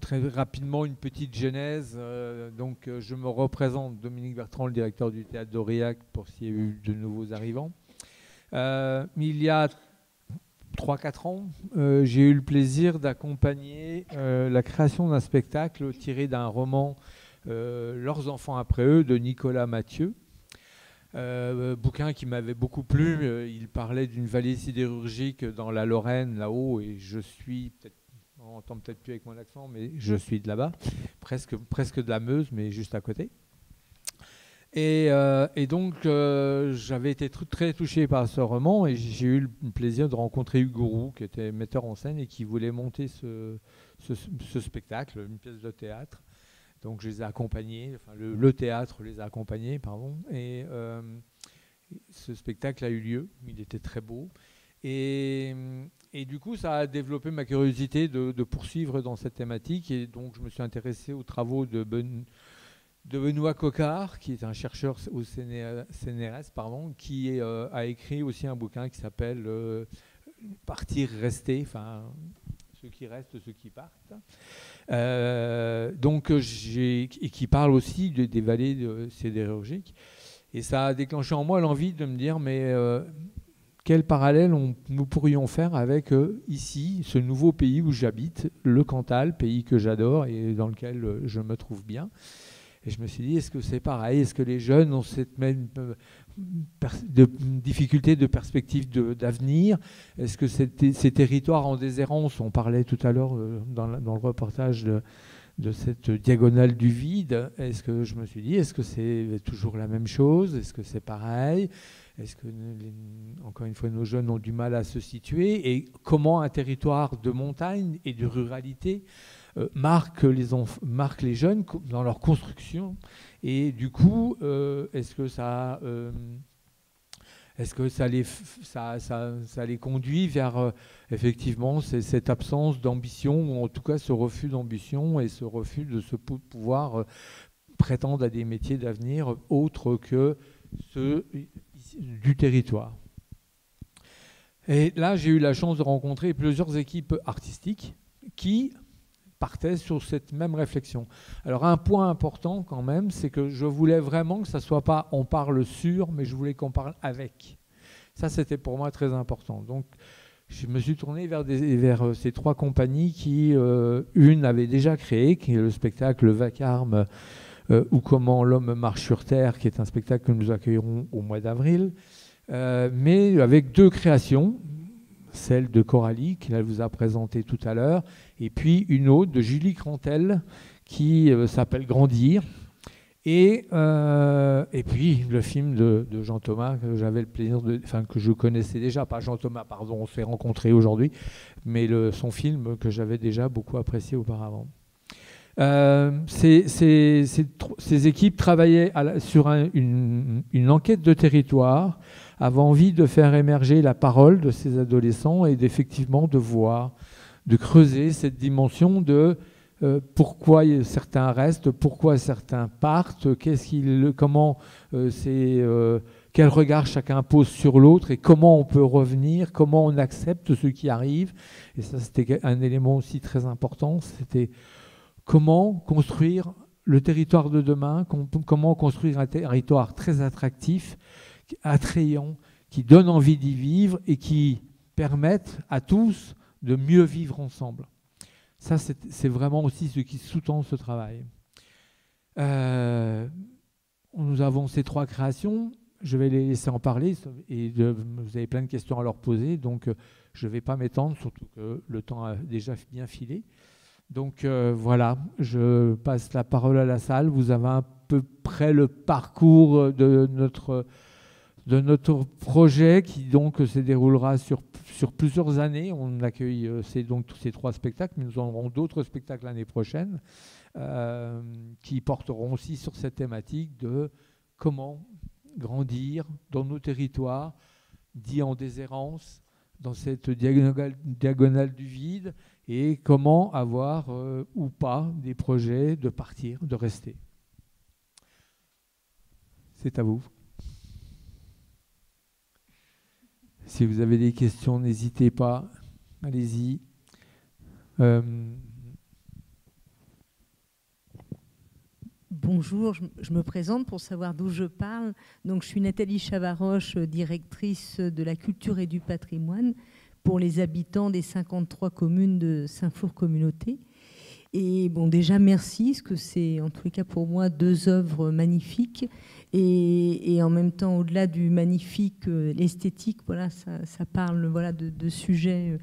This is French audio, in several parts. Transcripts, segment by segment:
très rapidement une petite genèse. Je me représente, Dominique Bertrand, le directeur du théâtre d'Aurillac, pour s'il y a eu de nouveaux arrivants. Il y a 3-4 ans, j'ai eu le plaisir d'accompagner la création d'un spectacle tiré d'un roman Leurs enfants après eux de Nicolas Mathieu. Bouquin qui m'avait beaucoup plu. Il parlait d'une vallée sidérurgique dans la Lorraine, là-haut, et je suis, on n'entend peut-être plus avec mon accent, mais je suis de là-bas, presque de la Meuse, mais juste à côté. Et donc, j'avais été très touché par ce roman, et j'ai eu le plaisir de rencontrer Hugues Gourou, qui était metteur en scène et qui voulait monter ce spectacle, une pièce de théâtre. Donc je les ai accompagnés, enfin le théâtre les a accompagnés, pardon, et ce spectacle a eu lieu, il était très beau. Et du coup, ça a développé ma curiosité de poursuivre dans cette thématique, et donc je me suis intéressé aux travaux de Benoît Coquart, qui est un chercheur au CNRS, qui a écrit aussi un bouquin qui s'appelle Partir, rester, enfin ceux qui restent, ceux qui partent. Et qui parle aussi des vallées sidérurgiques. Et ça a déclenché en moi l'envie de me dire, mais quel parallèle nous pourrions faire avec ici, ce nouveau pays où j'habite, le Cantal, pays que j'adore et dans lequel je me trouve bien. Et je me suis dit, est-ce que c'est pareil? Est-ce que les jeunes ont cette même difficulté de perspective d'avenir? Est-ce que ces territoires en déshérence, on parlait tout à l'heure dans le reportage de cette diagonale du vide, est-ce que je me suis dit, est-ce que c'est toujours la même chose? Est-ce que c'est pareil? Est-ce que, encore une fois, nos jeunes ont du mal à se situer? Et comment un territoire de montagne et de ruralité marque les jeunes dans leur construction? Et du coup, est-ce que ça les conduit vers effectivement cette absence d'ambition, ou en tout cas ce refus d'ambition et ce refus de se pouvoir prétendre à des métiers d'avenir autres que ceux du territoire? Et là, j'ai eu la chance de rencontrer plusieurs équipes artistiques qui partaient sur cette même réflexion. Alors un point important quand même, c'est que je voulais vraiment que ça ne soit pas on parle sur, mais je voulais qu'on parle avec. Ça, c'était pour moi très important. Donc je me suis tourné vers ces 3 compagnies qui, une avait déjà créé, qui est le spectacle Vacarme ou Comment l'homme marche sur Terre, qui est un spectacle que nous accueillerons au mois d'avril, mais avec 2 créations, celle de Coralie, qu'elle vous a présentée tout à l'heure, et puis une autre de Julie Crantel, qui s'appelle Grandir, et puis le film de Jean Thomas, que j'avais le plaisir que je connaissais déjà, pas Jean Thomas, pardon, on s'est rencontrés aujourd'hui, mais son film que j'avais déjà beaucoup apprécié auparavant. Ces équipes travaillaient sur une enquête de territoire, avaient envie de faire émerger la parole de ces adolescents et d'effectivement de creuser cette dimension de pourquoi certains restent, pourquoi certains partent, quel regard chacun pose sur l'autre et comment on peut revenir, comment on accepte ce qui arrive. Et ça, c'était un élément aussi très important, c'était comment construire le territoire de demain, comment construire un territoire très attractif, attrayant, qui donne envie d'y vivre et qui permette à tous de mieux vivre ensemble. Ça, c'est vraiment aussi ce qui sous-tend ce travail. Nous avons ces 3 créations. Je vais les laisser en parler et vous avez plein de questions à leur poser, donc je ne vais pas m'étendre, surtout que le temps a déjà bien filé. Donc voilà, je passe la parole à la salle. Vous avez à peu près le parcours de notre projet qui donc se déroulera sur plusieurs années. On accueille donc tous ces 3 spectacles, mais nous en aurons d'autres spectacles l'année prochaine qui porteront aussi sur cette thématique de comment grandir dans nos territoires, dits en déshérence, dans cette diagonale du vide, et comment avoir ou pas des projets de partir, de rester. C'est à vous. Si vous avez des questions, n'hésitez pas. Allez-y. Bonjour, je me présente pour savoir d'où je parle. Donc, je suis Nathalie Chavaroche, directrice de la culture et du patrimoine pour les habitants des 53 communes de Saint-Flour Communauté. Et bon, déjà, merci, parce que c'est, en tous les cas pour moi, 2 œuvres magnifiques. Et en même temps, au-delà du magnifique, l'esthétique, voilà, ça parle voilà, de sujets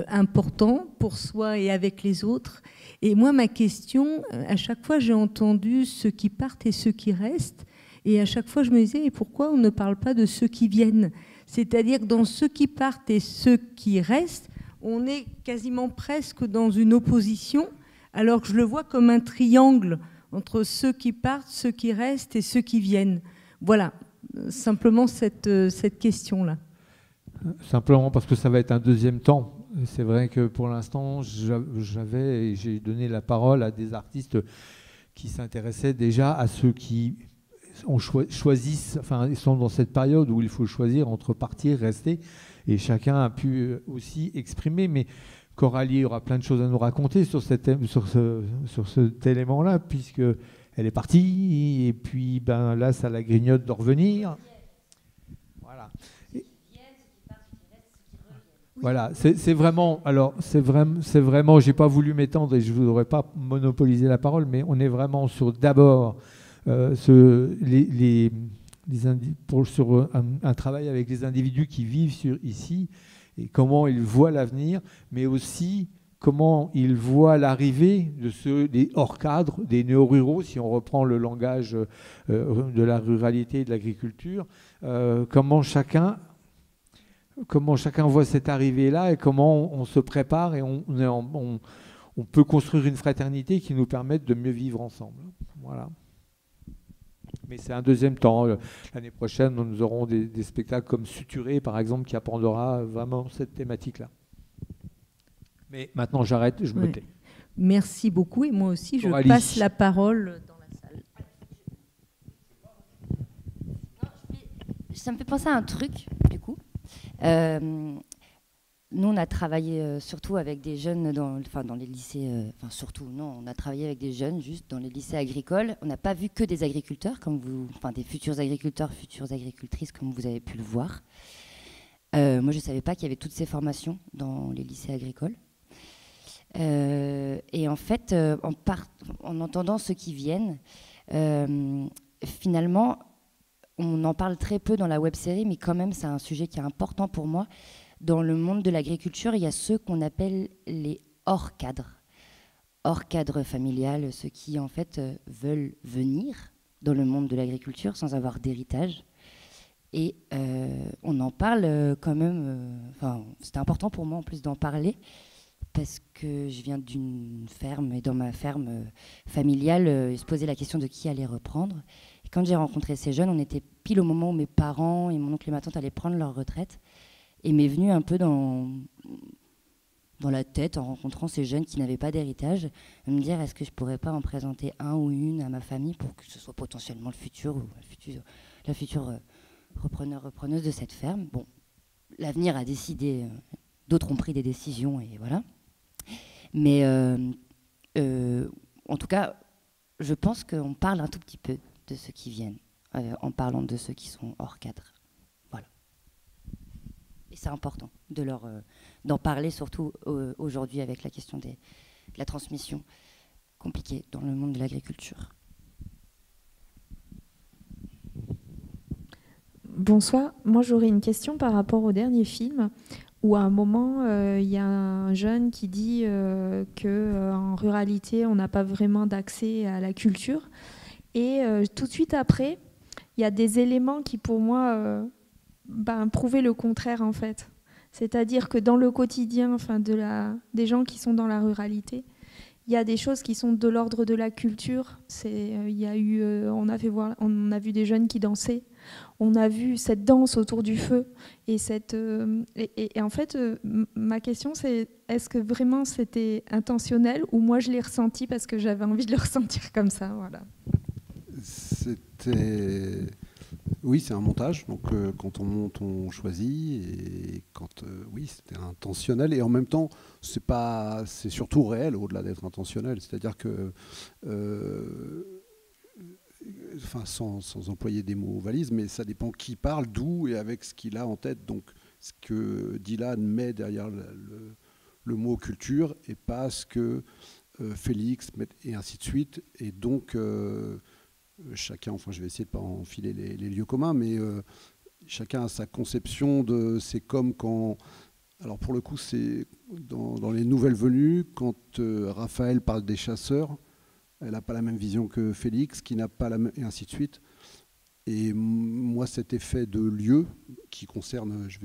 importants pour soi et avec les autres. Et moi, ma question, à chaque fois, j'ai entendu ceux qui partent et ceux qui restent. Et à chaque fois, je me disais, et pourquoi on ne parle pas de ceux qui viennent? C'est-à-dire que dans ceux qui partent et ceux qui restent, on est quasiment presque dans une opposition, alors que je le vois comme un triangle entre ceux qui partent, ceux qui restent et ceux qui viennent. Voilà, simplement cette question-là. Simplement parce que ça va être un deuxième temps. C'est vrai que pour l'instant, j'ai donné la parole à des artistes qui s'intéressaient déjà à ceux qui choisissent, enfin, ils sont dans cette période où il faut choisir entre partir, rester, et chacun a pu aussi exprimer. Mais Coralie aura plein de choses à nous raconter sur cet élément-là, puisque elle est partie, et puis ben là, ça la grignote de revenir. Voilà. Voilà, c'est vraiment, alors c'est vraiment, j'ai pas voulu m'étendre et je voudrais pas monopoliser la parole, mais on est vraiment sur d'abord sur un travail avec les individus qui vivent ici et comment ils voient l'avenir, mais aussi comment ils voient l'arrivée des hors cadres, des néo-ruraux, si on reprend le langage de la ruralité et de l'agriculture, comment chacun voit cette arrivée-là et comment on se prépare et on peut construire une fraternité qui nous permette de mieux vivre ensemble. Voilà. Mais c'est un deuxième temps. L'année prochaine, nous aurons des spectacles comme Suturé, par exemple, qui abordera vraiment cette thématique-là. Mais maintenant, j'arrête, je me tais. Merci beaucoup. Et moi aussi, Coralie. Je passe la parole dans la salle. Ça me fait penser à un truc, du coup. Nous, on a travaillé surtout avec des jeunes dans les lycées. On a travaillé avec des jeunes juste dans les lycées agricoles. On n'a pas vu que des agriculteurs, des futurs agriculteurs, futures agricultrices, comme vous avez pu le voir. Moi, je ne savais pas qu'il y avait toutes ces formations dans les lycées agricoles. Et en fait, en entendant ceux qui viennent, finalement, on en parle très peu dans la web-série, mais quand même, c'est un sujet qui est important pour moi. Dans le monde de l'agriculture, il y a ceux qu'on appelle les hors-cadres. Hors-cadre familial, ceux qui, en fait, veulent venir dans le monde de l'agriculture sans avoir d'héritage. Et on en parle quand même... c'était important pour moi, en plus, d'en parler, parce que je viens d'une ferme, et dans ma ferme familiale, se posait la question de qui allait reprendre. Et quand j'ai rencontré ces jeunes, on était pile au moment où mes parents et mon oncle et ma tante allaient prendre leur retraite. Et m'est venu un peu dans la tête, en rencontrant ces jeunes qui n'avaient pas d'héritage, de me dire, est-ce que je pourrais pas en présenter un ou une à ma famille pour que ce soit potentiellement le futur ou la future repreneuse de cette ferme. Bon, l'avenir a décidé, d'autres ont pris des décisions, et voilà. Mais en tout cas, je pense qu'on parle un tout petit peu de ceux qui viennent, en parlant de ceux qui sont hors cadre. Voilà. Et c'est important d'en parler, surtout aujourd'hui avec la question de la transmission compliquée dans le monde de l'agriculture. Bonsoir, moi j'aurais une question par rapport au dernier film où à un moment il y a un jeune qui dit qu'en ruralité on n'a pas vraiment d'accès à la culture et tout de suite après il y a des éléments qui pour moi prouvaient le contraire en fait. C'est-à-dire que dans le quotidien des gens qui sont dans la ruralité, il y a des choses qui sont de l'ordre de la culture. On a vu des jeunes qui dansaient. On a vu cette danse autour du feu. Et en fait, ma question, c'est est-ce que vraiment c'était intentionnel ou moi je l'ai ressenti parce que j'avais envie de le ressentir comme ça, voilà. Oui, c'est un montage. Donc, quand on monte, on choisit. Et oui, c'était intentionnel. Et en même temps, c'est surtout réel au-delà d'être intentionnel. C'est-à-dire que enfin, sans employer des mots valises, mais ça dépend qui parle, d'où et avec ce qu'il a en tête. Donc, ce que Dylan met derrière le mot culture et pas ce que Félix met, et ainsi de suite. Et donc, chacun, enfin, je vais essayer de ne pas enfiler les lieux communs, mais chacun a sa conception de. C'est comme quand. Alors, pour le coup, c'est dans les nouvelles venues, quand Raphaël parle des chasseurs. Elle n'a pas la même vision que Félix, qui n'a pas la même, et ainsi de suite. Et moi, cet effet de lieu qui concerne, je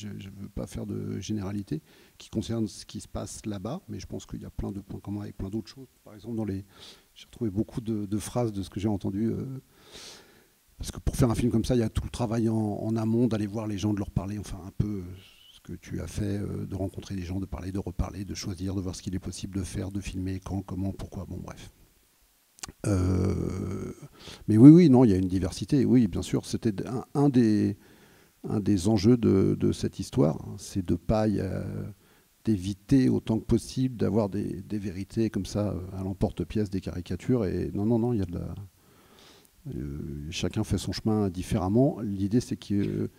ne veux pas faire de généralité, qui concerne ce qui se passe là-bas, mais je pense qu'il y a plein de points communs avec plein d'autres choses. Par exemple, j'ai retrouvé beaucoup de phrases de ce que j'ai entendu. Parce que pour faire un film comme ça, il y a tout le travail en amont, d'aller voir les gens, de leur parler, enfin un peu ce que tu as fait, de rencontrer les gens, de parler, de reparler, de choisir, de voir ce qu'il est possible de faire, de filmer, quand, comment, pourquoi, bon bref. Mais oui, non, il y a une diversité. Oui, bien sûr, c'était un des enjeux de cette histoire, hein, c'est d'éviter autant que possible d'avoir des vérités comme ça à l'emporte-pièce, des caricatures. Et non, il y a chacun fait son chemin différemment. L'idée, c'est qu'ils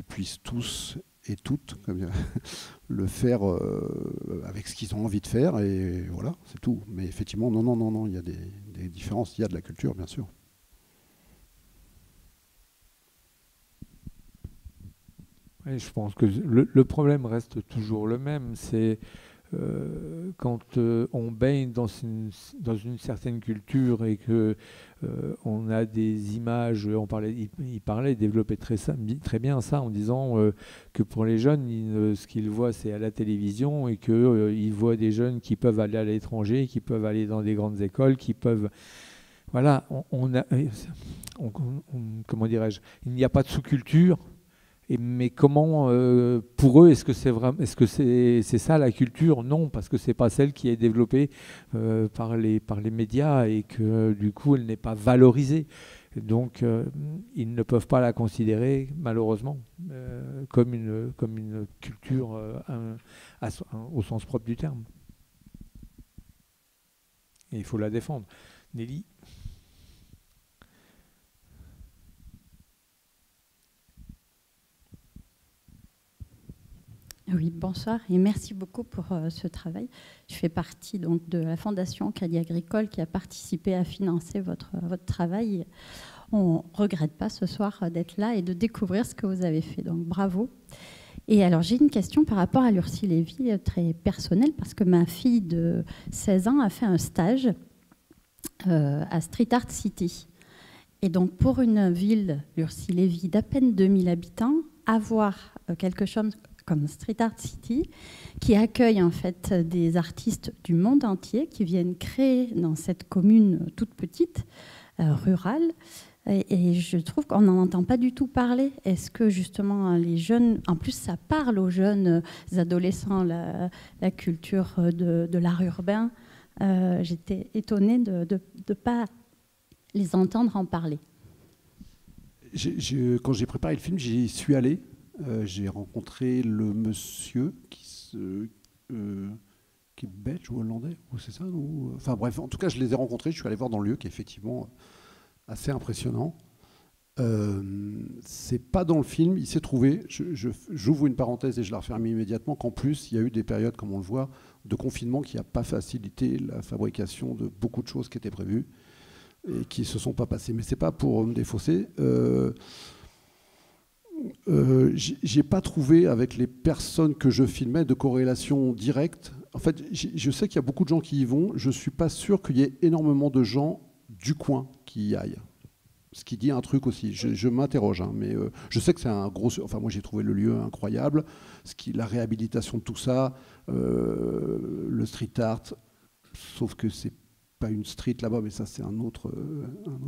puissent tous et toutes le faire avec ce qu'ils ont envie de faire, et voilà, c'est tout. Mais effectivement, non, il y a des différences, il y a de la culture, bien sûr. Oui, je pense que le problème reste toujours le même, c'est quand on baigne dans une certaine culture et que on a des images, il développait très bien ça en disant que pour les jeunes, ce qu'ils voient c'est à la télévision et qu'ils voient des jeunes qui peuvent aller à l'étranger, qui peuvent aller dans des grandes écoles, qui peuvent... Voilà, comment dirais-je, il n'y a pas de sous-culture. Mais comment, pour eux, est-ce que c'est ça la culture? Non, parce que c'est pas celle qui est développée par les médias et que du coup, elle n'est pas valorisée. Donc, ils ne peuvent pas la considérer, malheureusement, comme une culture au sens propre du terme. Et il faut la défendre. Nelly? Oui, bonsoir et merci beaucoup pour ce travail. Je fais partie donc de la Fondation Crédit Agricole qui a participé à financer votre travail. On ne regrette pas ce soir d'être là et de découvrir ce que vous avez fait, donc bravo. Et alors j'ai une question par rapport à Lurcy Lévy, très personnelle, parce que ma fille de 16 ans a fait un stage à Street Art City. Et donc pour une ville, Lurcy Lévy, d'à peine 2000 habitants, avoir quelque chose comme Street Art City, qui accueille en fait des artistes du monde entier qui viennent créer dans cette commune toute petite, rurale. Et je trouve qu'on n'en entend pas du tout parler. Est-ce que justement les jeunes, en plus ça parle aux jeunes adolescents, la culture de l'art urbain, j'étais étonnée de ne pas les entendre en parler. Quand j'ai préparé le film, j'y suis allé. J'ai rencontré le monsieur qui est belge ou hollandais, ou c'est ça ou... Enfin bref, en tout cas, je les ai rencontrés. Je suis allé voir dans le lieu qui est effectivement assez impressionnant. C'est pas dans le film. Il s'est trouvé, j'ouvre une parenthèse et je la referme immédiatement, qu'en plus, il y a eu des périodes, comme on le voit, de confinement qui n'a pas facilité la fabrication de beaucoup de choses qui étaient prévues et qui ne se sont pas passées. Mais c'est pas pour me défausser. J'ai pas trouvé avec les personnes que je filmais de corrélation directe. En fait, je sais qu'il y a beaucoup de gens qui y vont. Je suis pas sûr qu'il y ait énormément de gens du coin qui y aillent. Ce qui dit un truc aussi. Je m'interroge, hein, mais je sais que c'est un gros. Enfin, moi, j'ai trouvé le lieu incroyable. La réhabilitation de tout ça, le street art. Sauf que c'est pas une street là-bas, mais ça c'est un autre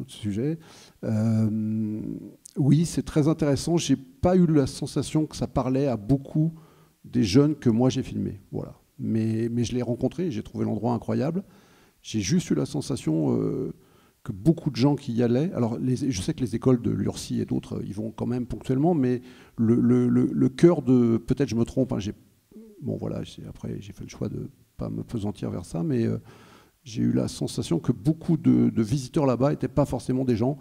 sujet. Oui, c'est très intéressant. J'ai pas eu la sensation que ça parlait à beaucoup des jeunes que moi j'ai filmés. Voilà. Mais je l'ai rencontré, j'ai trouvé l'endroit incroyable. J'ai juste eu la sensation que beaucoup de gens qui y allaient. Alors, je sais que les écoles de Lurcy et d'autres, ils vont quand même ponctuellement, mais le cœur de, peut-être je me trompe. Hein, bon voilà, après j'ai fait le choix de pas me pesantir vers ça, mais j'ai eu la sensation que beaucoup de visiteurs là-bas n'étaient pas forcément des gens,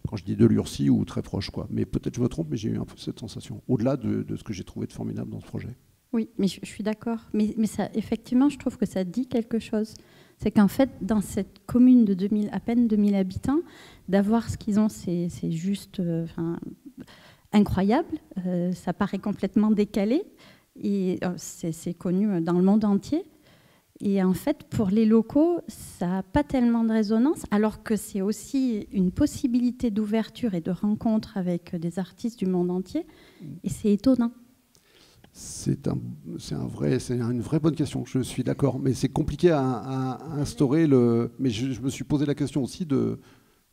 quand je dis de Lurcy, ou très proches, quoi. Mais peut-être je me trompe, mais j'ai eu un peu cette sensation, au-delà de ce que j'ai trouvé de formidable dans ce projet. Oui, mais je suis d'accord. Mais ça, effectivement, je trouve que ça dit quelque chose. C'est qu'en fait, dans cette commune de à peine 2000 habitants, d'avoir ce qu'ils ont, c'est juste incroyable. Ça paraît complètement décalé. Et c'est connu dans le monde entier. Et en fait, pour les locaux, ça n'a pas tellement de résonance, alors que c'est aussi une possibilité d'ouverture et de rencontre avec des artistes du monde entier. Et c'est étonnant. C'est une vraie bonne question, je suis d'accord. Mais c'est compliqué à instaurer le... Mais je me suis posé la question aussi de...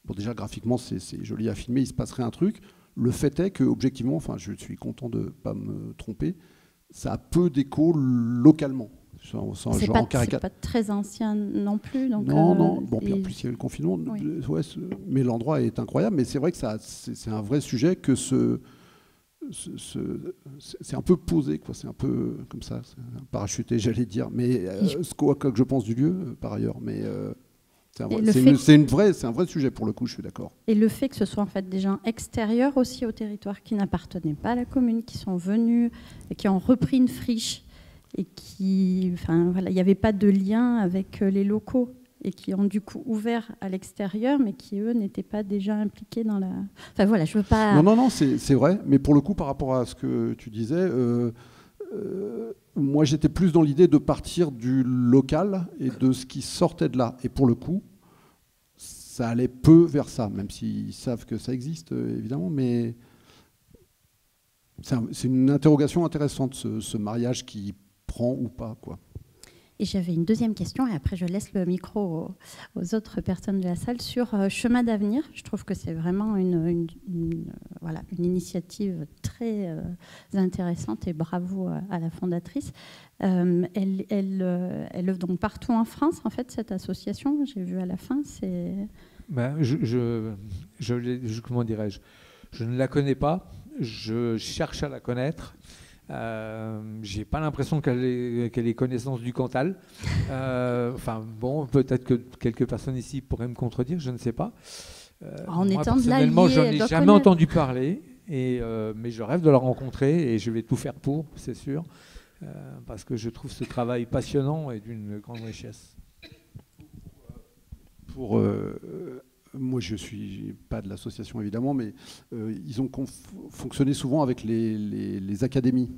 Bon, déjà, graphiquement, c'est joli à filmer, il se passerait un truc. Le fait est que, objectivement, enfin, je suis content de ne pas me tromper, ça a peu d'écho localement. C'est pas très ancien non plus. Donc non. Bon, puis en plus, il y a eu le confinement. Oui. Ouais, mais l'endroit est incroyable. Mais c'est vrai que c'est un vrai sujet que c'est un peu posé, quoi. C'est un peu comme ça, parachuté, j'allais dire. Mais quoi que je pense du lieu, par ailleurs. Mais c'est un vrai sujet pour le coup, je suis d'accord. Et le fait que ce soit en fait des gens extérieurs aussi au territoire qui n'appartenaient pas à la commune, qui sont venus et qui ont repris une friche et qui, enfin voilà, il n'y avait pas de lien avec les locaux et qui ont du coup ouvert à l'extérieur, mais qui eux n'étaient pas déjà impliqués dans la. Enfin voilà, je veux pas. Non, c'est vrai. Mais pour le coup, par rapport à ce que tu disais. Moi, j'étais plus dans l'idée de partir du local et de ce qui sortait de là. Et pour le coup, ça allait peu vers ça, même s'ils savent que ça existe, évidemment. Mais c'est une interrogation intéressante, ce mariage qui prend ou pas, quoi. Et j'avais une deuxième question, et après je laisse le micro aux autres personnes de la salle, sur Chemin d'avenir. Je trouve que c'est vraiment une initiative très intéressante, et bravo à la fondatrice. Elle œuvre donc partout en France, en fait, cette association. J'ai vu à la fin, c'est... Comment dirais-je ? Je ne la connais pas, je cherche à la connaître. J'ai pas l'impression qu'elle ait connaissance du Cantal. Enfin bon, peut-être que quelques personnes ici pourraient me contredire, je ne sais pas. En moi, étant personnellement, j'en ai jamais entendu parler, mais je rêve de la rencontrer et je vais tout faire pour, c'est sûr, parce que je trouve ce travail passionnant et d'une grande richesse. Moi, je ne suis pas de l'association, évidemment, mais ils ont fonctionné souvent avec les académies.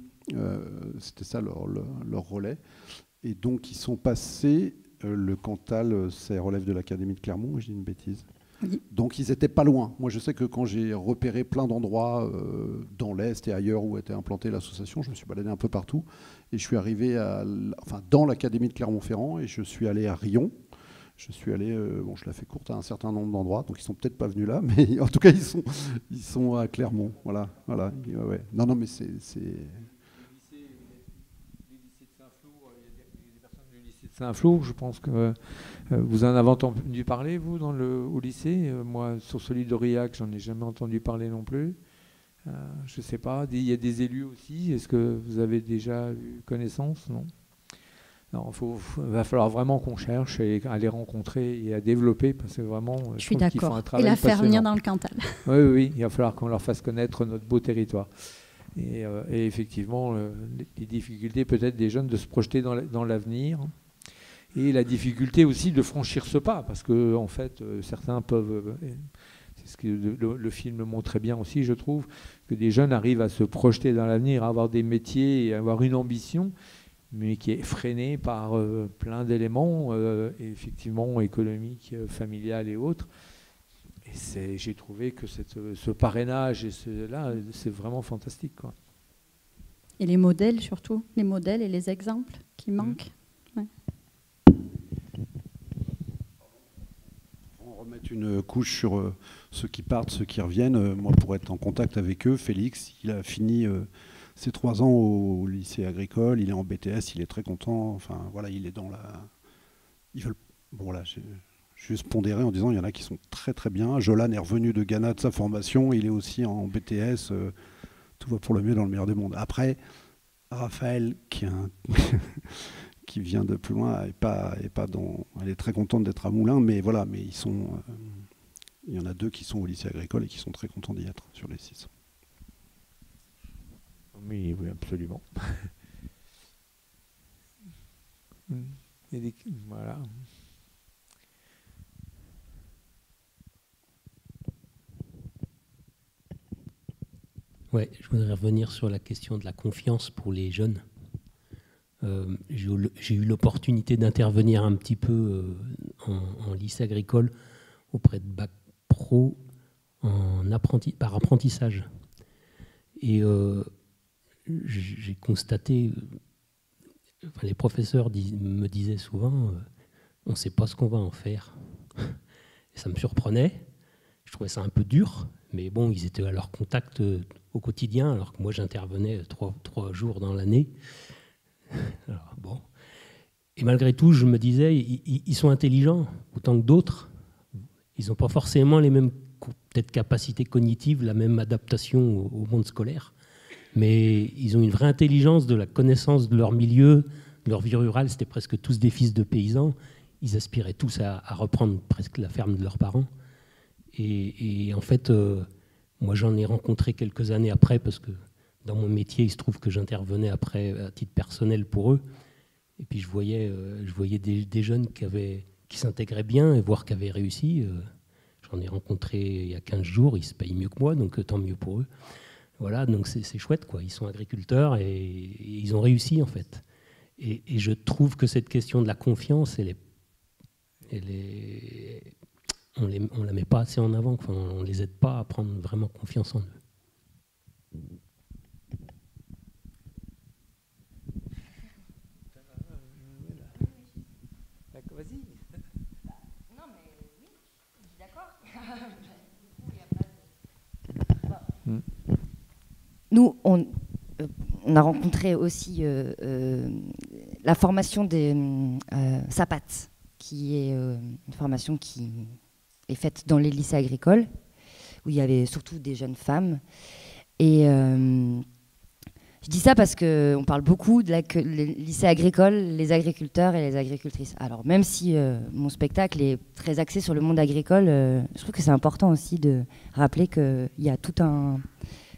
C'était ça leur relais. Et donc, ils sont passés... le Cantal, ça relève de l'Académie de Clermont, je dis une bêtise. Oui. Donc, ils n'étaient pas loin. Moi, je sais que quand j'ai repéré plein d'endroits dans l'Est et ailleurs où était implantée l'association, je me suis baladé un peu partout. Et je suis arrivé dans l'Académie de Clermont-Ferrand et je suis allé à Riom. Je suis allé, je la fais courte, à un certain nombre d'endroits, donc ils sont peut-être pas venus là, mais en tout cas ils sont à Clermont, voilà. Ouais. Non, mais c'est. Les lycées de Saint-Flour, il y a des personnes du lycée de Saint-Flour, je pense que vous en avez entendu parler, vous, au lycée. Moi, sur celui d'Aurillac, j'en ai jamais entendu parler non plus. Je sais pas, il y a des élus aussi. Est-ce que vous avez déjà eu connaissance ? Non. Non, va falloir vraiment qu'on cherche et à les rencontrer et à développer, parce que vraiment, je suis d'accord. Et la faire venir dans le Cantal. Oui, il va falloir qu'on leur fasse connaître notre beau territoire. Et effectivement, les difficultés peut-être des jeunes de se projeter dans l'avenir, et la difficulté aussi de franchir ce pas, parce que en fait, certains peuvent... C'est ce que le film montre très bien aussi, je trouve, que des jeunes arrivent à se projeter dans l'avenir, à avoir des métiers et à avoir une ambition, mais qui est freinée par plein d'éléments, effectivement économiques, familiales et autres. Et j'ai trouvé que ce parrainage, c'est vraiment fantastique, quoi. Et les modèles surtout, les modèles et les exemples qui manquent. Ouais. On remet une couche sur ceux qui partent, ceux qui reviennent. Moi, pour être en contact avec eux, Félix, il a fini... ses 3 ans au lycée agricole, il est en BTS, il est très content. Enfin, voilà, il est dans la... Ils veulent... Bon, là, j'ai juste pondéré en disant il y en a qui sont très très bien. Jolan est revenu de Ghana de sa formation, il est aussi en BTS. Tout va pour le mieux dans le meilleur des mondes. Après, Raphaël, qui qui vient de plus loin, elle est très contente d'être à Moulins, mais voilà, mais il y en a 2 qui sont au lycée agricole et qui sont très contents d'y être sur les 6. Oui, absolument. Voilà. Ouais, je voudrais revenir sur la question de la confiance pour les jeunes. J'ai eu l'opportunité d'intervenir un petit peu en lycée agricole auprès de Bac Pro par apprentissage. Et j'ai constaté, les professeurs me disaient souvent, on ne sait pas ce qu'on va en faire. Et ça me surprenait, je trouvais ça un peu dur, mais bon, ils étaient à leur contact au quotidien, alors que moi j'intervenais 3 jours dans l'année. Alors, bon. Et malgré tout, je me disais, ils sont intelligents autant que d'autres. Ils n'ont pas forcément les mêmes peut-être capacités cognitives, la même adaptation au monde scolaire, mais ils ont une vraie intelligence de la connaissance de leur milieu, de leur vie rurale. C'était presque tous des fils de paysans. Ils aspiraient tous à reprendre presque la ferme de leurs parents. Et en fait, moi j'en ai rencontré quelques années après, parce que dans mon métier, il se trouve que j'intervenais après à titre personnel pour eux. Et puis je voyais des jeunes qui s'intégraient bien, voire qui avaient réussi. J'en ai rencontré il y a 15 jours, ils se payent mieux que moi, donc tant mieux pour eux. Voilà, donc c'est chouette, quoi. Ils sont agriculteurs et ils ont réussi, en fait. Et je trouve que cette question de la confiance, on ne la met pas assez en avant, enfin, on ne les aide pas à prendre vraiment confiance en eux. Vas-y. Non, mais oui, je suis d'accord. Nous, on a rencontré aussi la formation des SAPAT, qui est une formation qui est faite dans les lycées agricoles, où il y avait surtout des jeunes femmes. Et je dis ça parce qu'on parle beaucoup de les lycées agricoles, les agriculteurs et les agricultrices. Alors, même si mon spectacle est très axé sur le monde agricole, je trouve que c'est important aussi de rappeler qu'il y a tout un...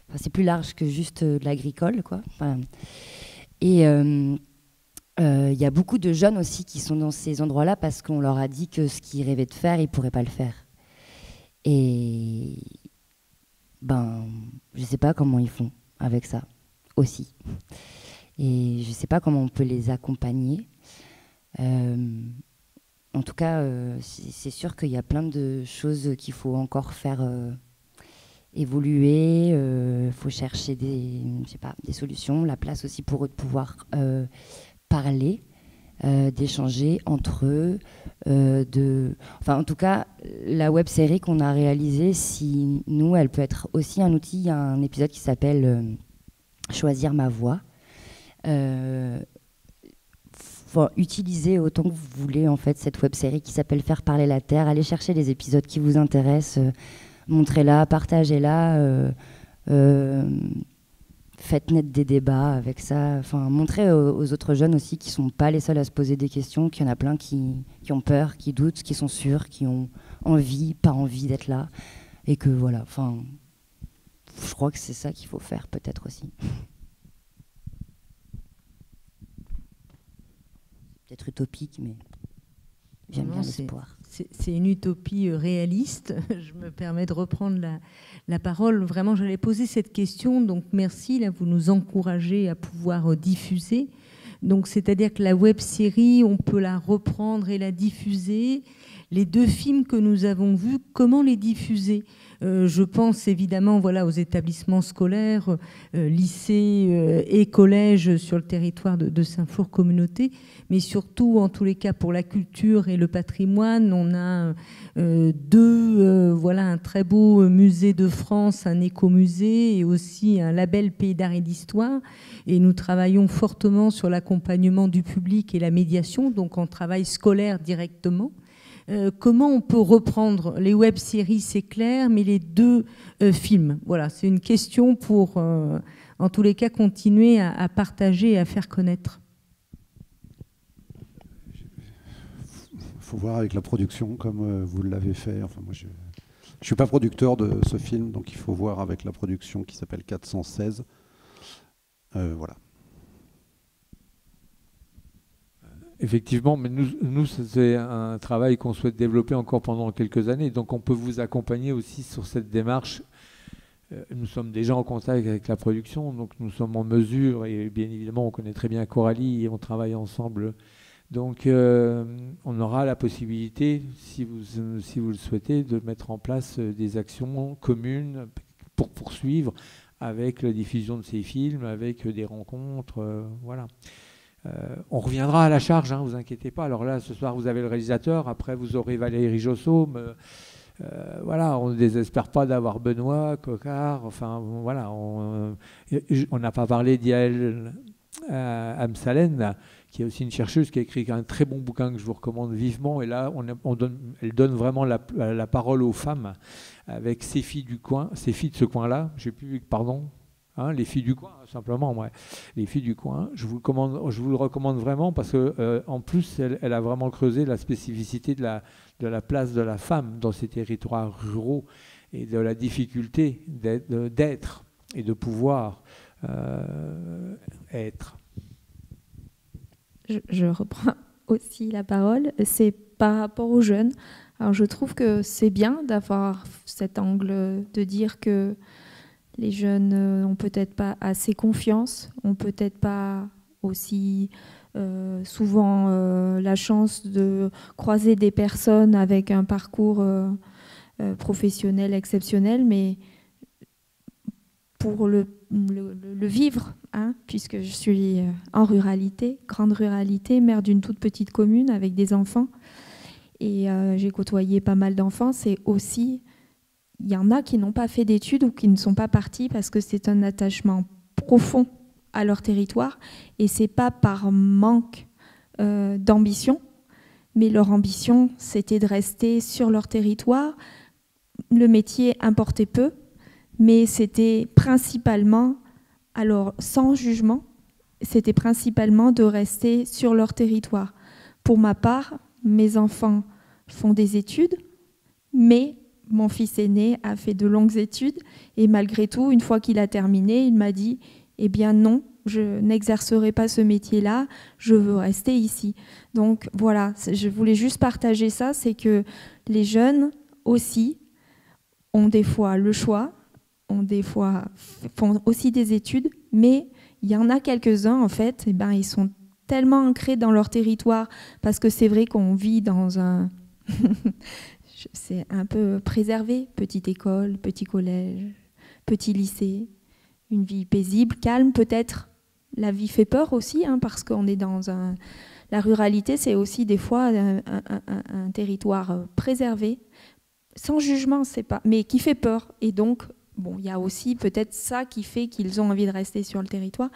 Enfin, c'est plus large que juste de l'agricole, quoi. Enfin, et il y a beaucoup de jeunes aussi qui sont dans ces endroits-là parce qu'on leur a dit que ce qu'ils rêvaient de faire, ils ne pourraient pas le faire. Et je ne sais pas comment ils font avec ça aussi. Et je ne sais pas comment on peut les accompagner. En tout cas, c'est sûr qu'il y a plein de choses qu'il faut encore faire évoluer. Il faut chercher des solutions, la place aussi pour eux de pouvoir parler, d'échanger entre eux. En tout cas, la web-série qu'on a réalisée, si nous, elle peut être aussi un outil. Il y a un épisode qui s'appelle Choisir ma voix. Utilisez autant que vous voulez en fait cette web-série qui s'appelle Faire parler la terre. Allez chercher les épisodes qui vous intéressent, montrez-la, partagez-la, faites naître des débats avec ça. Enfin, montrez aux autres jeunes aussi qui sont pas les seuls à se poser des questions, qu'il y en a plein qui ont peur, qui doutent, qui sont sûrs, qui ont envie, pas envie d'être là, et que voilà. Enfin, je crois que c'est ça qu'il faut faire peut-être aussi. Peut-être utopique, mais j'aime bien l'espoir. C'est une utopie réaliste. Je me permets de reprendre la parole. Vraiment, j'allais poser cette question. Donc, merci. Là, vous nous encouragez à pouvoir diffuser. Donc, c'est-à-dire que la web-série, on peut la reprendre et la diffuser. Les 2 films que nous avons vus, comment les diffuser ? Je pense évidemment aux établissements scolaires, lycées et collèges sur le territoire de Saint-Flour Communauté, mais surtout, en tous les cas, pour la culture et le patrimoine, on a un très beau musée de France, un écomusée et aussi un label Pays d'art et d'histoire. Et nous travaillons fortement sur l'accompagnement du public et la médiation, donc en travail scolaire directement. Comment on peut reprendre les web-séries, c'est clair, mais les 2 films, voilà, c'est une question pour, en tous les cas, continuer à partager et à faire connaître. faut voir avec la production comme vous l'avez fait. Enfin, moi, je ne suis pas producteur de ce film, donc il faut voir avec la production qui s'appelle 416. Voilà. Effectivement, mais nous c'est un travail qu'on souhaite développer encore pendant quelques années. Donc on peut vous accompagner aussi sur cette démarche. Nous sommes déjà en contact avec la production, donc nous sommes en mesure, et bien évidemment on connaît très bien Coralie et on travaille ensemble. Donc on aura la possibilité, si vous le souhaitez, de mettre en place des actions communes pour poursuivre avec la diffusion de ces films, avec des rencontres, voilà. On reviendra à la charge, hein, vous inquiétez pas. Alors là, ce soir, vous avez le réalisateur, après vous aurez Valérie Jossaume. Voilà, on ne désespère pas d'avoir Benoît, Coquart, enfin voilà. On n'a pas parlé d'Yael Amsalen, qui est aussi une chercheuse qui a écrit un très bon bouquin que je vous recommande vivement. Et là, elle donne vraiment la parole aux femmes avec ces filles du coin, ces filles de ce coin-là. J'ai plus, pardon. Hein, les filles du coin, simplement, ouais. Les filles du coin, je vous le recommande vraiment parce que en plus, elle a vraiment creusé la spécificité de la place de la femme dans ces territoires ruraux et de la difficulté d'être et de pouvoir être. Je reprends aussi la parole. C'est par rapport aux jeunes. Alors, je trouve que c'est bien d'avoir cet angle de dire que les jeunes n'ont peut-être pas assez confiance, n'ont peut-être pas aussi souvent la chance de croiser des personnes avec un parcours professionnel exceptionnel, mais pour le vivre, hein, puisque je suis en ruralité, grande ruralité, mère d'une toute petite commune avec des enfants, et j'ai côtoyé pas mal d'enfants, c'est aussi... Il y en a qui n'ont pas fait d'études ou qui ne sont pas partis parce que c'est un attachement profond à leur territoire et c'est pas par manque d'ambition, mais leur ambition c'était de rester sur leur territoire. Le métier importait peu, mais c'était principalement, alors sans jugement, c'était principalement de rester sur leur territoire. Pour ma part, mes enfants font des études, mais mon fils aîné a fait de longues études et malgré tout, une fois qu'il a terminé, il m'a dit « Eh bien non, je n'exercerai pas ce métier-là, je veux rester ici. » Donc voilà, je voulais juste partager ça, c'est que les jeunes aussi ont des fois le choix, font aussi des études, mais il y en a quelques-uns en fait, eh ben, ils sont tellement ancrés dans leur territoire parce que c'est vrai qu'on vit dans un... C'est un peu préservé, petite école, petit collège, petit lycée, une vie paisible, calme peut-être. La vie fait peur aussi, hein, parce qu'on est dans la ruralité, c'est aussi des fois un territoire préservé, sans jugement, c'est pas, mais qui fait peur. Et donc, bon, il y a aussi peut-être ça qui fait qu'ils ont envie de rester sur le territoire,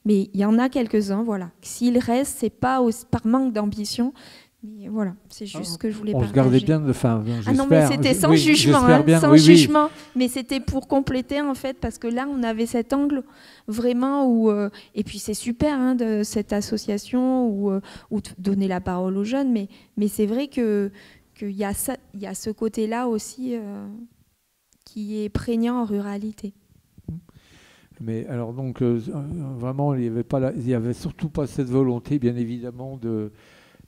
mais il y en a quelques-uns, voilà. S'ils restent, c'est pas par manque d'ambition. Mais voilà, c'est juste ce que je voulais partager. On se gardait bien de fin. Ah non, mais c'était sans jugement, hein, sans jugement. Mais c'était pour compléter en fait, parce que là, on avait cet angle vraiment où et puis c'est super hein, de cette association où donner la parole aux jeunes. Mais c'est vrai que qu'il y a ça, il y a ce côté-là aussi qui est prégnant en ruralité. Mais alors donc vraiment, il y avait surtout pas cette volonté, bien évidemment, de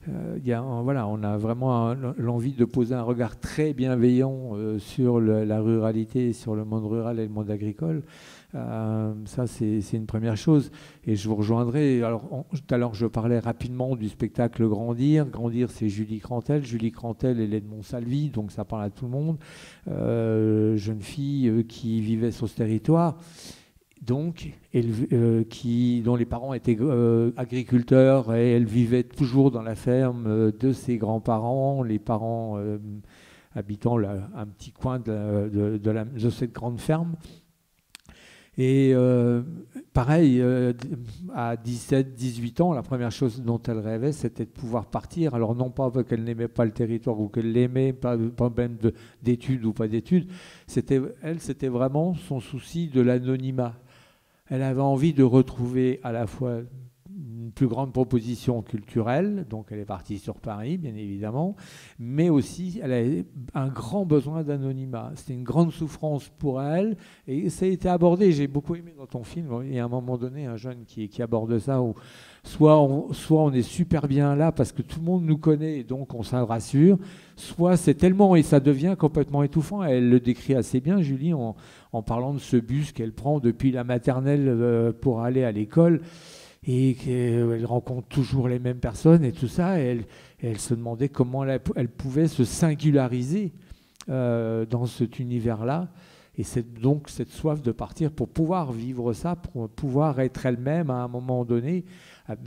voilà, on a vraiment l'envie de poser un regard très bienveillant sur la ruralité, sur le monde rural et le monde agricole. Ça, c'est une première chose. Et je vous rejoindrai. Alors, tout à l'heure, je parlais rapidement du spectacle Grandir. Grandir, c'est Julie Crantel. Julie Crantel, elle est de Montsalvi, donc ça parle à tout le monde. Jeune fille qui vivait sur ce territoire. Donc, dont les parents étaient agriculteurs et elle vivait toujours dans la ferme de ses grands-parents, les parents habitant un petit coin de cette grande ferme. Et pareil, à 17, 18 ans, la première chose dont elle rêvait, c'était de pouvoir partir. Alors non pas qu'elle n'aimait pas le territoire ou qu'elle l'aimait, pas même d'études ou pas d'études. C'était vraiment son souci de l'anonymat. Elle avait envie de retrouver à la fois une plus grande proposition culturelle, donc elle est partie sur Paris, bien évidemment, mais aussi elle a un grand besoin d'anonymat. C'était une grande souffrance pour elle, et ça a été abordé, j'ai beaucoup aimé dans ton film, il y a un moment donné un jeune qui aborde ça, où soit on est super bien là parce que tout le monde nous connaît et donc on s'en rassure, soit c'est tellement, et ça devient complètement étouffant. Elle le décrit assez bien, Julie, en parlant de ce bus qu'elle prend depuis la maternelle pour aller à l'école, et qu'elle rencontre toujours les mêmes personnes et tout ça, et elle se demandait comment elle pouvait se singulariser dans cet univers-là. Et c'est donc cette soif de partir pour pouvoir vivre ça, pour pouvoir être elle-même à un moment donné.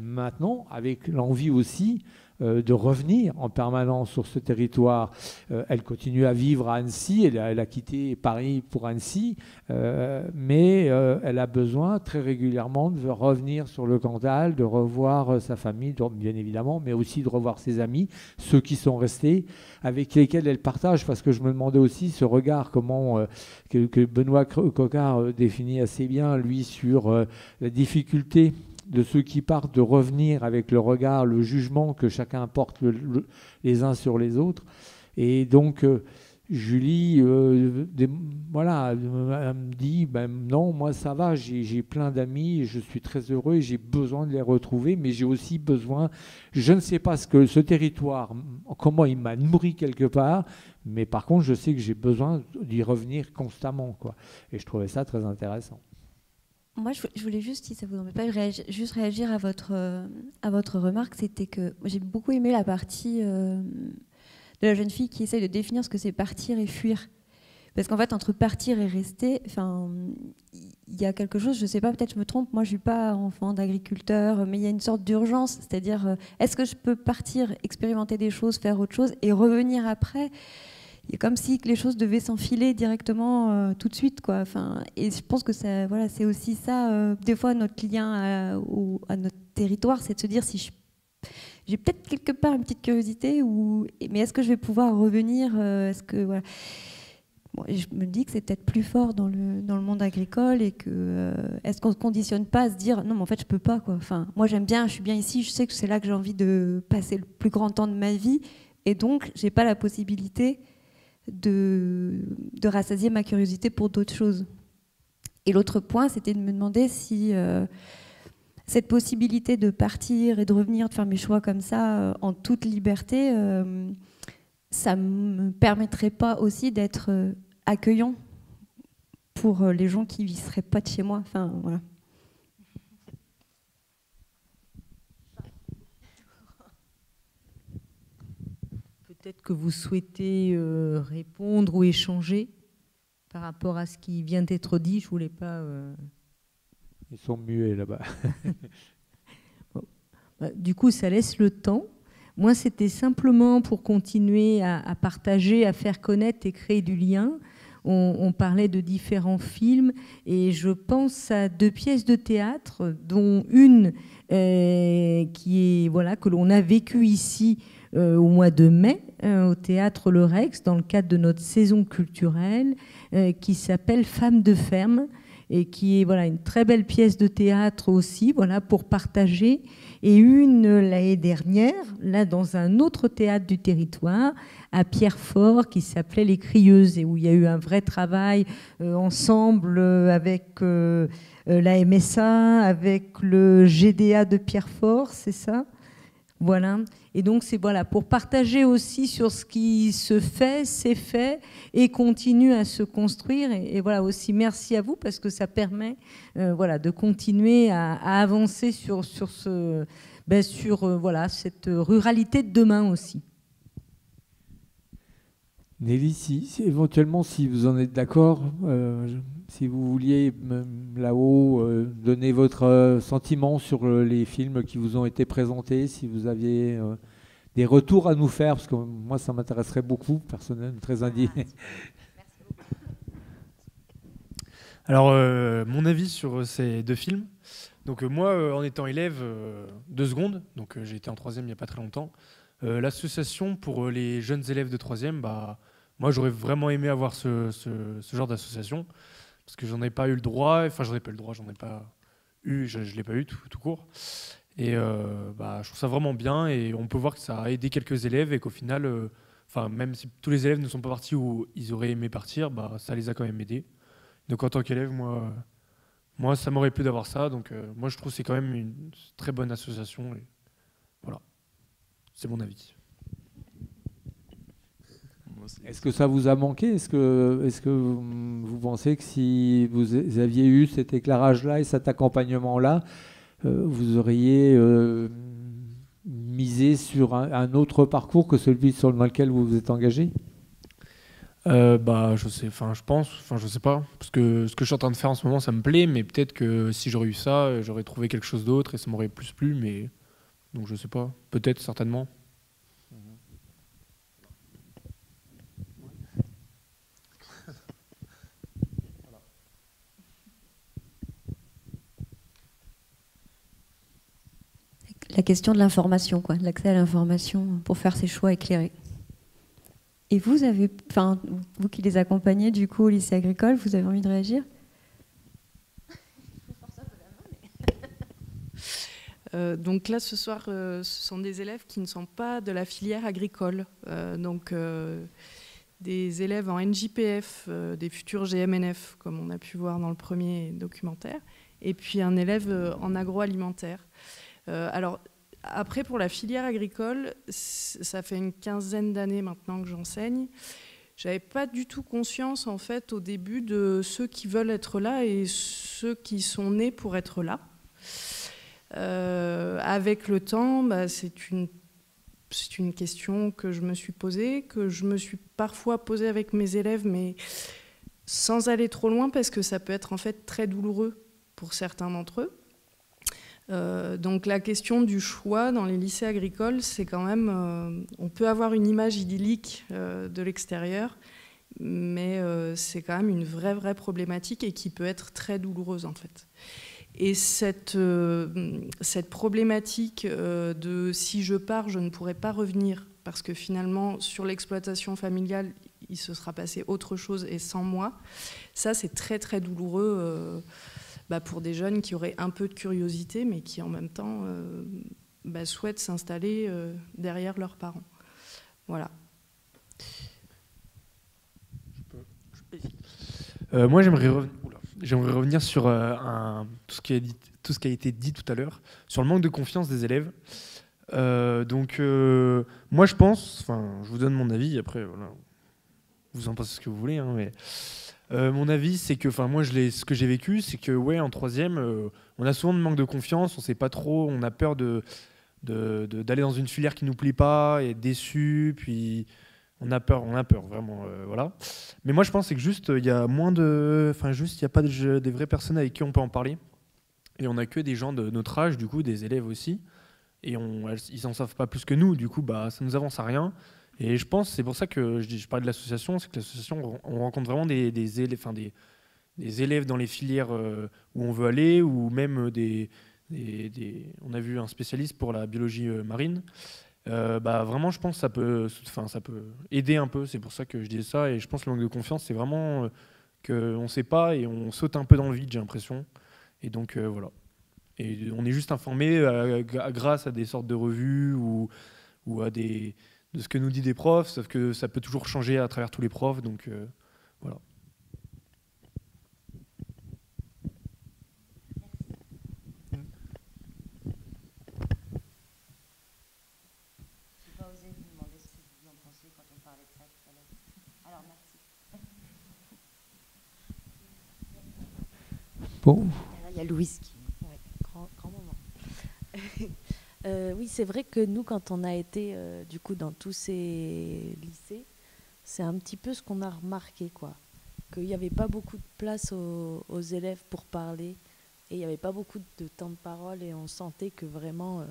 Maintenant, avec l'envie aussi de revenir en permanence sur ce territoire. Elle continue à vivre à Annecy, elle a quitté Paris pour Annecy, mais elle a besoin très régulièrement de revenir sur le Cantal, de revoir sa famille, bien évidemment, mais aussi de revoir ses amis, ceux qui sont restés, avec lesquels elle partage, parce que je me demandais aussi ce regard, que Benoît Coquart définit assez bien, lui, sur la difficulté de ceux qui partent de revenir avec le regard, le jugement que chacun porte les uns sur les autres. Et donc, Julie, voilà, elle me dit, non, moi ça va, j'ai plein d'amis, je suis très heureux et j'ai besoin de les retrouver, mais j'ai aussi besoin, je ne sais pas ce territoire, comment il m'a nourri quelque part, mais par contre, je sais que j'ai besoin d'y revenir constamment, quoi. Et je trouvais ça très intéressant. Moi, je voulais juste, si ça vous embête pas, juste réagir à votre remarque. C'était que j'ai beaucoup aimé la partie de la jeune fille qui essaye de définir ce que c'est partir et fuir. Parce qu'en fait, entre partir et rester, il y a quelque chose, je ne sais pas, peut-être je me trompe, moi je ne suis pas enfant d'agriculteur, mais il y a une sorte d'urgence, c'est-à-dire, est-ce que je peux partir, expérimenter des choses, faire autre chose et revenir après ? Il est comme si les choses devaient s'enfiler directement tout de suite, quoi. Et je pense que ça, voilà, c'est aussi ça, des fois, notre lien à notre territoire, c'est de se dire si j'ai peut-être quelque part une petite curiosité, mais est-ce que je vais pouvoir revenir est-ce que, voilà. Bon, je me dis que c'est peut-être plus fort dans le monde agricole et que est-ce qu'on ne se conditionne pas à se dire non, mais en fait, je ne peux pas, quoi. Moi, j'aime bien, je suis bien ici, je sais que c'est là que j'ai envie de passer le plus grand temps de ma vie et donc, je n'ai pas la possibilité de rassasier ma curiosité pour d'autres choses. Et l'autre point, c'était de me demander si cette possibilité de partir et de revenir, de faire mes choix comme ça, en toute liberté, ça ne me permettrait pas aussi d'être accueillant pour les gens qui ne seraient pas de chez moi. Voilà. Peut-être que vous souhaitez répondre ou échanger par rapport à ce qui vient d'être dit. Je ne voulais pas... Ils sont muets là-bas. Bon. Du coup, ça laisse le temps. Moi, c'était simplement pour continuer à partager, à faire connaître et créer du lien. On parlait de différents films et je pense à 2 pièces de théâtre, dont une qui est, voilà, que l'on a vécue ici au mois de mai au Théâtre Le Rex dans le cadre de notre saison culturelle qui s'appelle Femmes de ferme et qui est, voilà, une très belle pièce de théâtre aussi, voilà, pour partager. Et une l'année dernière, là dans un autre théâtre du territoire, à Pierrefort, qui s'appelait Les Crieuses, et où il y a eu un vrai travail ensemble avec la MSA, avec le GDA de Pierrefort, c'est ça ? Voilà. Et donc, c'est voilà, pour partager aussi sur ce qui se fait, s'est fait et continue à se construire. Et voilà, aussi merci à vous parce que ça permet voilà, de continuer à avancer sur voilà, cette ruralité de demain aussi. Nelly, éventuellement, si vous en êtes d'accord, si vous vouliez là-haut donner votre sentiment sur les films qui vous ont été présentés, si vous aviez des retours à nous faire, parce que moi, ça m'intéresserait beaucoup, personnellement, très indigné. Alors, mon avis sur ces 2 films. Donc, moi, en étant élève, 2 secondes, donc j'ai été en 3e il n'y a pas très longtemps. L'association pour les jeunes élèves de 3e, moi, j'aurais vraiment aimé avoir ce genre d'association, parce que j'en ai pas eu le droit, j'en ai pas eu, je l'ai pas eu tout court. Et je trouve ça vraiment bien, et on peut voir que ça a aidé quelques élèves, et qu'au final, même si tous les élèves ne sont pas partis où ils auraient aimé partir, ça les a quand même aidés. Donc en tant qu'élève, moi, ça m'aurait plu d'avoir ça. Donc moi, je trouve que c'est quand même une très bonne association. Et voilà, c'est mon avis. Est-ce que ça vous a manqué? Est-ce que vous pensez que si vous aviez eu cet éclairage-là et cet accompagnement-là, vous auriez misé sur un autre parcours que celui sur lequel vous vous êtes engagé? Je sais, je pense, je sais pas, parce que ce que je suis en train de faire en ce moment, ça me plaît, mais peut-être que si j'aurais eu ça, j'aurais trouvé quelque chose d'autre et ça m'aurait plus plu, mais donc je sais pas, peut-être, certainement. La question de l'information, quoi, de l'accès à l'information pour faire ses choix éclairés. Et vous qui les accompagnez du coup au lycée agricole, vous avez envie de réagir? Donc là, ce soir, ce sont des élèves qui ne sont pas de la filière agricole. Des élèves en NJPF, des futurs GMNF, comme on a pu voir dans le premier documentaire, et puis un élève en agroalimentaire. Alors, après, pour la filière agricole, ça fait une quinzaine d'années maintenant que j'enseigne. J'avais pas du tout conscience, en fait, au début, de ceux qui veulent être là et ceux qui sont nés pour être là. Avec le temps, c'est une question que je me suis posée, que je me suis parfois posée avec mes élèves, mais sans aller trop loin, parce que ça peut être en fait très douloureux pour certains d'entre eux. Donc la question du choix dans les lycées agricoles, c'est quand même, on peut avoir une image idyllique de l'extérieur, mais c'est quand même une vraie problématique et qui peut être très douloureuse en fait. Et cette problématique de si je pars, je ne pourrai pas revenir, parce que finalement sur l'exploitation familiale, il se sera passé autre chose et sans moi, ça c'est très douloureux. Pour des jeunes qui auraient un peu de curiosité, mais qui en même temps souhaitent s'installer derrière leurs parents. Voilà. Moi, j'aimerais revenir sur tout ce qui a été dit tout à l'heure, sur le manque de confiance des élèves. Moi, je pense, je vous donne mon avis, après, voilà, vous en pensez ce que vous voulez, hein, mais... mon avis, c'est que, moi, ce que j'ai vécu, c'est que, en troisième, on a souvent de manque de confiance, on sait pas trop, on a peur d'aller dans une filière qui nous plaît pas, et être déçu, puis on a peur, vraiment, voilà. Mais moi, je pense que juste, il y a moins de, il y a pas des vraies personnes avec qui on peut en parler, et on a que des gens de notre âge, du coup, des élèves aussi, et ils en savent pas plus que nous, du coup, ça nous avance à rien. Et je pense, c'est pour ça que je parlais de l'association, c'est que l'association, on rencontre vraiment des élèves dans les filières où on veut aller, ou même on a vu un spécialiste pour la biologie marine. Vraiment, je pense que ça peut aider un peu, c'est pour ça que je dis ça. Et je pense que le manque de confiance, c'est vraiment qu'on ne sait pas et on saute un peu dans le vide, j'ai l'impression. Et donc, voilà. Et on est juste informé grâce à des sortes de revues ou de ce que nous disent des profs, sauf que ça peut toujours changer à travers tous les profs, donc voilà. Je n'ai pas osé vous demander ce que vous en pensiez quand on parlait de ça tout à l'heure. Alors, merci. Bon. Il y a Louise qui... Ouais, grand moment. Oui, c'est vrai que nous, quand on a été du coup dans tous ces lycées, c'est un petit peu ce qu'on a remarqué, quoi. Qu'il n'y avait pas beaucoup de place aux élèves pour parler et il n'y avait pas beaucoup de temps de parole et on sentait que vraiment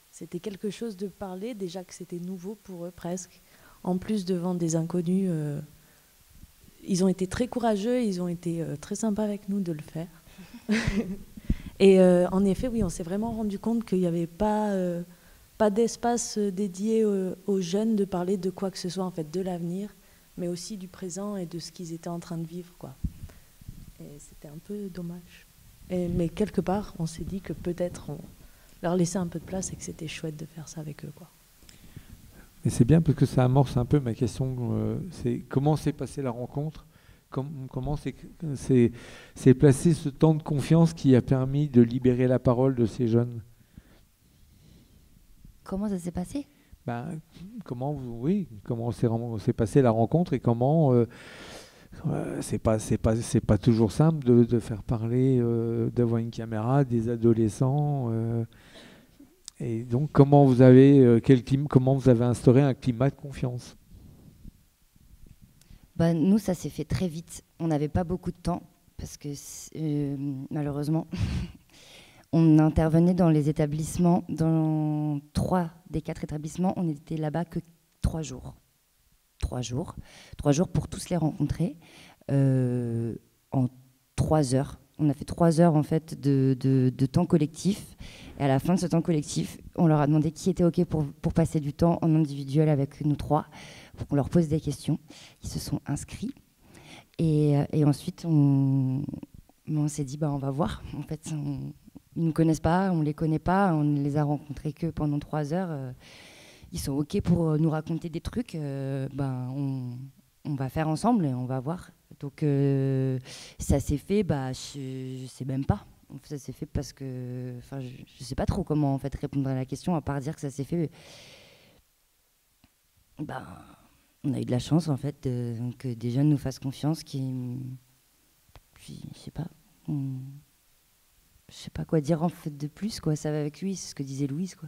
c'était quelque chose de parler, déjà que c'était nouveau pour eux presque. En plus, devant des inconnus, ils ont été très courageux, ils ont été très sympas avec nous de le faire. Et en effet, oui, on s'est vraiment rendu compte qu'il n'y avait pas d'espace dédié aux jeunes de parler de quoi que ce soit, en fait, de l'avenir, mais aussi du présent et de ce qu'ils étaient en train de vivre, quoi. Et c'était un peu dommage. Mais quelque part, on s'est dit que peut-être leur laisser un peu de place et que c'était chouette de faire ça avec eux, quoi. Et c'est bien parce que ça amorce un peu ma question, c'est comment s'est passée la rencontre, comment s'est placé ce temps de confiance qui a permis de libérer la parole de ces jeunes. Comment ça s'est passé? Comment s'est passée la rencontre et comment c'est pas toujours simple de faire parler devant une caméra des adolescents. Et donc, comment vous avez instauré un climat de confiance? Nous, ça s'est fait très vite. On n'avait pas beaucoup de temps parce que malheureusement, on intervenait dans les établissements, dans 3 des 4 établissements, on n'était là-bas que 3 jours. 3 jours pour tous les rencontrer en 3 heures. On a fait 3 heures en fait de temps collectif. Et à la fin de ce temps collectif, on leur a demandé qui était OK pour passer du temps en individuel avec nous 3, pour qu'on leur pose des questions. Ils se sont inscrits. Et ensuite, on s'est dit, on va voir. En fait, ils ne nous connaissent pas, on ne les connaît pas, on ne les a rencontrés que pendant 3 heures. Ils sont OK pour nous raconter des trucs. On va faire ensemble et on va voir. Donc ça s'est fait, je sais même pas. Ça s'est fait parce que, je sais pas trop comment en fait répondre à la question à part dire que ça s'est fait. On a eu de la chance en fait que des jeunes nous fassent confiance, puis je sais pas quoi dire en fait de plus quoi. Ça va avec lui, c'est ce que disait Louise quoi.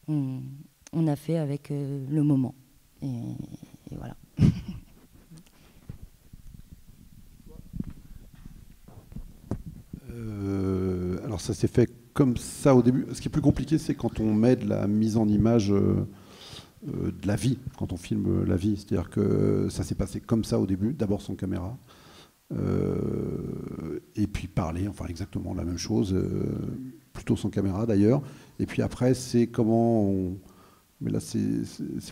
On a fait avec le moment et voilà. Alors ça s'est fait comme ça au début. Ce qui est plus compliqué, c'est quand on met de la mise en image de la vie, quand on filme la vie. C'est-à-dire que ça s'est passé comme ça au début, d'abord sans caméra, et puis parler, enfin exactement la même chose, plutôt sans caméra d'ailleurs. Et puis après, c'est comment on... Mais là, c'est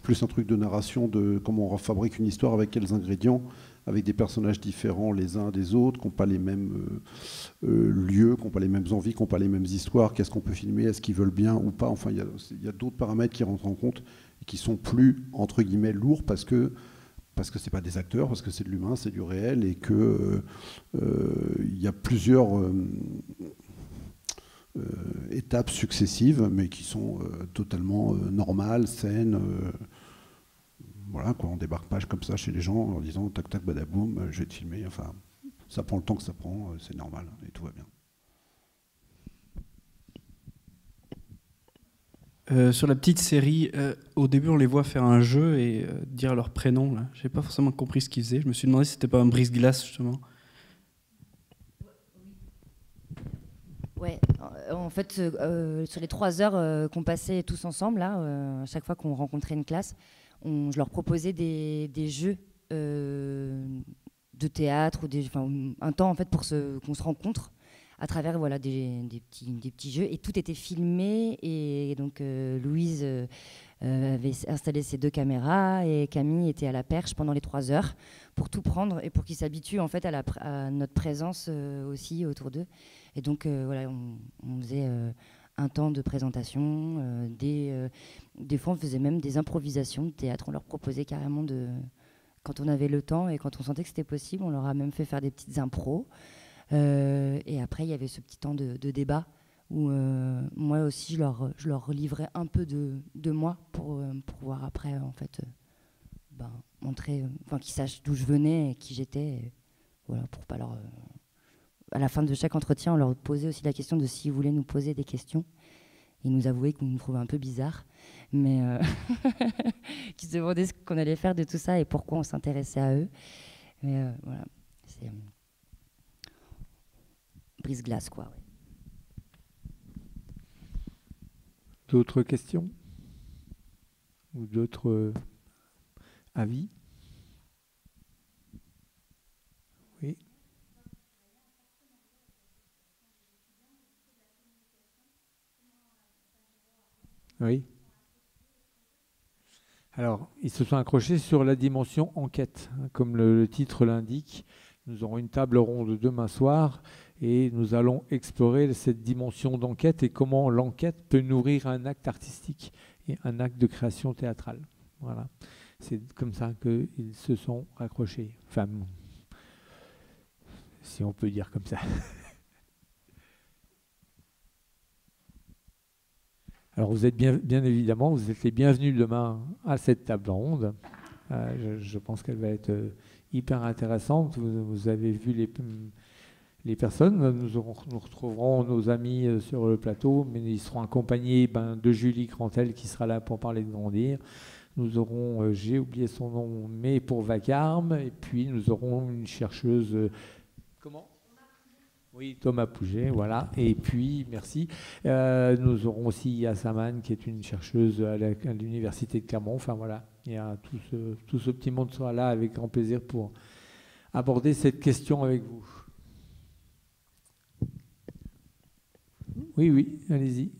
plus un truc de narration, de comment on fabrique une histoire, avec quels ingrédients, avec des personnages différents les uns des autres, qui n'ont pas les mêmes lieux, qui n'ont pas les mêmes envies, qui n'ont pas les mêmes histoires. Qu'est-ce qu'on peut filmer? Est-ce qu'ils veulent bien ou pas? Enfin, il y a d'autres paramètres qui rentrent en compte et qui sont plus, entre guillemets, lourds parce que c'est pas des acteurs, parce que c'est de l'humain, c'est du réel, et que il y a plusieurs étapes successives, mais qui sont totalement normales, saines. Voilà, quoi, on débarque pas comme ça chez les gens en disant tac tac badaboum, je vais te filmer. Enfin, ça prend le temps que ça prend, c'est normal et tout va bien. Sur la petite série, au début on les voit faire un jeu et dire leur prénom. Je n'ai pas forcément compris ce qu'ils faisaient. Je me suis demandé si c'était pas un brise-glace justement. Ouais, en fait, sur les 3 heures qu'on passait tous ensemble, là, à chaque fois qu'on rencontrait une classe, je leur proposais des jeux de théâtre, ou un temps en fait pour qu'on se rencontre à travers des petits jeux, et tout était filmé. Et donc Louise avait installé ses 2 caméras et Camille était à la perche pendant les 3 heures pour tout prendre et pour qu'ils s'habituent en fait à notre présence aussi autour d'eux. Et donc on faisait un temps de présentation, des fois on faisait même des improvisations de théâtre. On leur proposait carrément quand on avait le temps et quand on sentait que c'était possible, on leur a même fait faire des petites impros. Et après il y avait ce petit temps de débat où moi aussi je leur livrais un peu de moi pour pouvoir après en fait montrer, qu'ils sachent d'où je venais et qui j'étais, voilà, pour pas leur à la fin de chaque entretien, on leur posait aussi la question de s'ils voulaient nous poser des questions. Ils nous avouaient qu'ils nous trouvaient un peu bizarres, mais qu'ils se demandaient ce qu'on allait faire de tout ça et pourquoi on s'intéressait à eux. Mais voilà, c'est brise-glace, quoi. Ouais. D'autres questions? Ou d'autres avis? Oui. Oui. Alors, ils se sont accrochés sur la dimension enquête, comme le titre l'indique. Nous aurons une table ronde demain soir Et nous allons explorer cette dimension d'enquête et comment l'enquête peut nourrir un acte artistique et un acte de création théâtrale. Voilà. C'est comme ça qu'ils se sont raccrochés. Enfin, si on peut dire comme ça. Alors vous êtes bien évidemment, vous êtes les bienvenus demain à cette table ronde. Je pense qu'elle va être hyper intéressante. Vous avez vu les personnes. Nous retrouverons nos amis sur le plateau, mais ils seront accompagnés de Julie Crantel qui sera là pour parler de Grandir. Nous aurons, j'ai oublié son nom, mais pour Vacarme, et puis nous aurons une chercheuse, comment ? Oui, Thomas Pouget, voilà. Et puis, merci. Nous aurons aussi Yassaman, qui est une chercheuse à l'université de Clermont. Enfin voilà, il y a tout ce petit monde sera là avec grand plaisir pour aborder cette question avec vous. Oui, allez-y.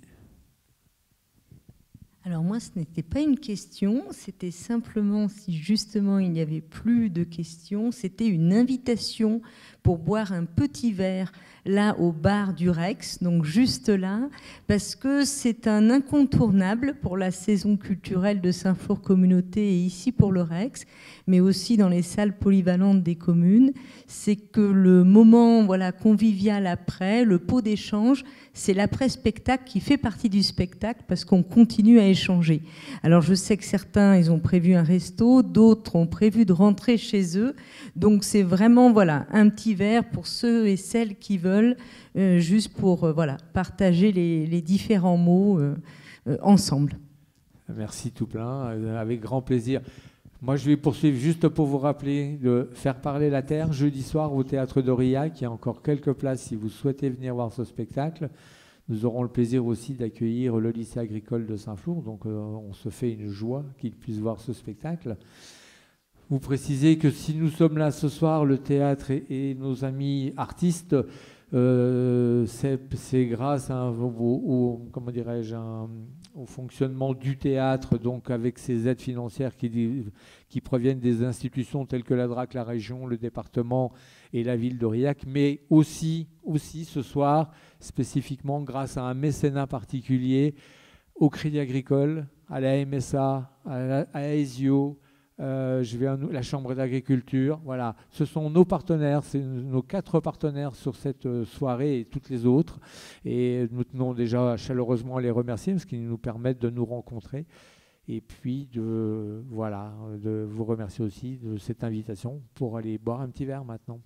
Alors moi, ce n'était pas une question, c'était simplement, si justement il n'y avait plus de questions, c'était une invitation pour boire un petit verre là au bar du Rex, donc juste là, parce que c'est un incontournable pour la saison culturelle de Saint-Flour Communauté et ici pour le Rex, mais aussi dans les salles polyvalentes des communes, c'est que le moment convivial après, le pot d'échange, c'est l'après-spectacle qui fait partie du spectacle parce qu'on continue à échanger. Alors je sais que certains, ils ont prévu un resto, d'autres ont prévu de rentrer chez eux. Donc c'est vraiment un petit verre pour ceux et celles qui veulent, juste pour partager les différents mots ensemble. Merci tout plein, avec grand plaisir. Moi, je vais poursuivre juste pour vous rappeler de faire parler la terre jeudi soir au Théâtre d'Aurillac. Il y a encore quelques places si vous souhaitez venir voir ce spectacle. Nous aurons le plaisir aussi d'accueillir le lycée agricole de Saint-Flour. Donc, on se fait une joie qu'ils puissent voir ce spectacle. Vous précisez que si nous sommes là ce soir, le théâtre et nos amis artistes, c'est grâce au fonctionnement du théâtre, donc avec ces aides financières qui proviennent des institutions telles que la DRAC, la région, le département et la ville d'Aurillac, mais aussi ce soir, spécifiquement grâce à un mécénat particulier, au Crédit Agricole, à la MSA, à ESIO, la Chambre d'agriculture. Voilà, ce sont nos partenaires, c'est nos 4 partenaires sur cette soirée et toutes les autres. Et nous tenons déjà chaleureusement à les remercier parce qu'ils nous permettent de nous rencontrer. Et puis de vous remercier aussi de cette invitation pour aller boire un petit verre maintenant.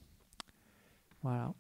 Voilà.